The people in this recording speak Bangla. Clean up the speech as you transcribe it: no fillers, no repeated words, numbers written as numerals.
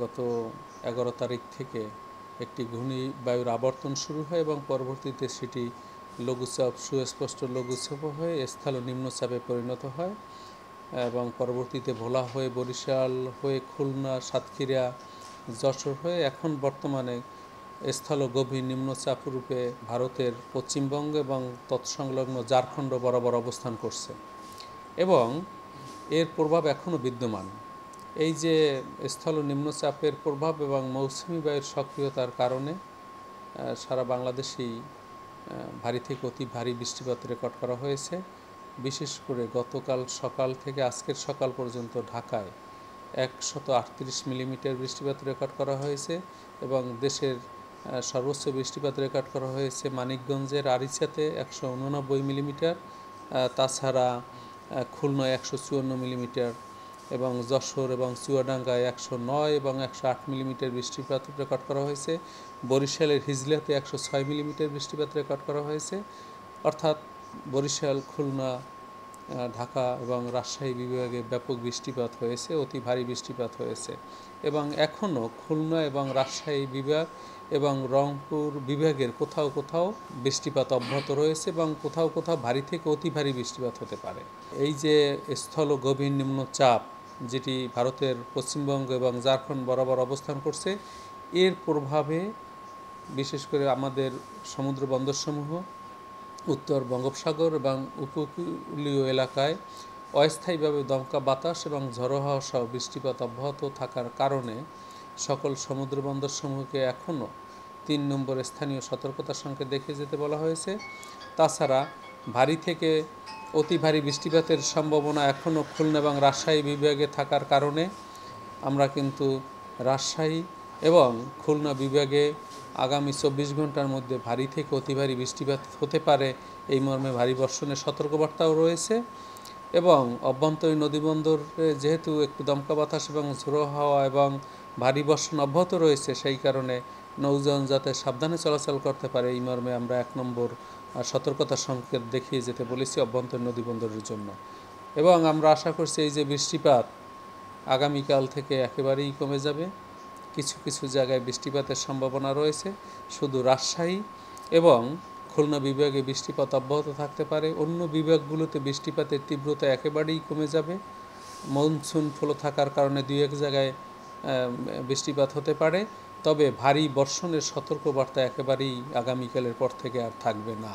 গত 11 তারিখ থেকে একটি ঘূর্ণিবায়ুর আবর্তন শুরু হয় এবং পরবর্তীতে সেটি লঘুচাপ সুস্পষ্ট লঘুচাপ হয়ে স্থল নিম্নচাপে পরিণত হয় এবং পরবর্তীতে ভোলা হয়ে বরিশাল হয়ে খুলনা সাতক্ষীরা যশোর হয়ে এখন বর্তমানে স্থল গভীর নিম্নচাপ রূপে ভারতের পশ্চিমবঙ্গ এবং তৎসংলগ্ন ঝাড়খণ্ড বরাবর অবস্থান করছে এবং এর প্রভাব এখনও বিদ্যমান। এই যে স্থল নিম্নচাপের প্রভাব এবং মৌসুমি বায়ুর সক্রিয়তার কারণে সারা বাংলাদেশেই ভারী থেকে অতি ভারী বৃষ্টিপাত রেকর্ড করা হয়েছে। বিশেষ করে গতকাল সকাল থেকে আজকের সকাল পর্যন্ত ঢাকায় 138 মিলিমিটার বৃষ্টিপাত রেকর্ড করা হয়েছে এবং দেশের সর্বোচ্চ বৃষ্টিপাত রেকর্ড করা হয়েছে মানিকগঞ্জের আরিচাতে 189 মিলিমিটার, তাছাড়া খুলনায় 154 মিলিমিটার এবং যশোর এবং চুয়াডাঙ্গায় 109 এবং 108 মিলিমিটার বৃষ্টিপাত রেকর্ড করা হয়েছে। বরিশালের হিজলাতে 106 মিলিমিটার বৃষ্টিপাত রেকর্ড করা হয়েছে। অর্থাৎ বরিশাল, খুলনা, ঢাকা এবং রাজশাহী বিভাগে ব্যাপক বৃষ্টিপাত হয়েছে, অতি ভারী বৃষ্টিপাত হয়েছে এবং এখনও খুলনা এবং রাজশাহী বিভাগ এবং রংপুর বিভাগের কোথাও কোথাও বৃষ্টিপাত অব্যাহত রয়েছে এবং কোথাও কোথাও ভারী থেকে অতি ভারী বৃষ্টিপাত হতে পারে। এই যে স্থল গভীর নিম্নচাপ যেটি ভারতের পশ্চিমবঙ্গ এবং ঝাড়খণ্ড বরাবর অবস্থান করছে, এর প্রভাবে বিশেষ করে আমাদের সমুদ্র বন্দরসমূহ, উত্তর বঙ্গোপসাগর এবং উপকূলীয় এলাকায় অস্থায়ীভাবে দমকা বাতাস এবং ঝড়ো হাওয়া সহ বৃষ্টিপাত অব্যাহত থাকার কারণে সকল সমুদ্র বন্দরসমূহকে এখনও 3 নম্বর স্থানীয় সতর্কতা সংকেত দেখে যেতে বলা হয়েছে। তাছাড়া ভারী থেকে অতি ভারী বৃষ্টিপাতের সম্ভাবনা এখনও খুলনা এবং রাজশাহী বিভাগে থাকার কারণে আমরা কিন্তু রাজশাহী এবং খুলনা বিভাগে আগামী 24 ঘন্টার মধ্যে ভারী থেকে অতি ভারী বৃষ্টিপাত হতে পারে এই মর্মে ভারী বর্ষণের সতর্কবার্তাও রয়েছে এবং অভ্যন্তরীণ নদীবন্দরে যেহেতু একটু দমকা বাতাস এবং ঝোড়ো হাওয়া এবং ভারী বর্ষণ অব্যাহত রয়েছে, সেই কারণে নৌযান যাতে সাবধানে চলাচল করতে পারে এই মর্মে আমরা 1 নম্বর সতর্কতা সংকেত দেখিয়ে যেতে বলেছি অভ্যন্তরীণ নদীবন্দরের জন্য। এবং আমরা আশা করছি এই যে বৃষ্টিপাত আগামীকাল থেকে একেবারেই কমে যাবে। কিছু কিছু জায়গায় বৃষ্টিপাতের সম্ভাবনা রয়েছে, শুধু রাজশাহী এবং খুলনা বিভাগে বৃষ্টিপাত অব্যাহত থাকতে পারে। অন্য বিভাগগুলোতে বৃষ্টিপাতের তীব্রতা একেবারেই কমে যাবে। মনসুন ফ্লো থাকার কারণে 2-1 জায়গায় বৃষ্টিপাত হতে পারে, তবে ভারী বর্ষণের সতর্কবার্তা একেবারেই আগামীকালের পর থেকে আর থাকবে না।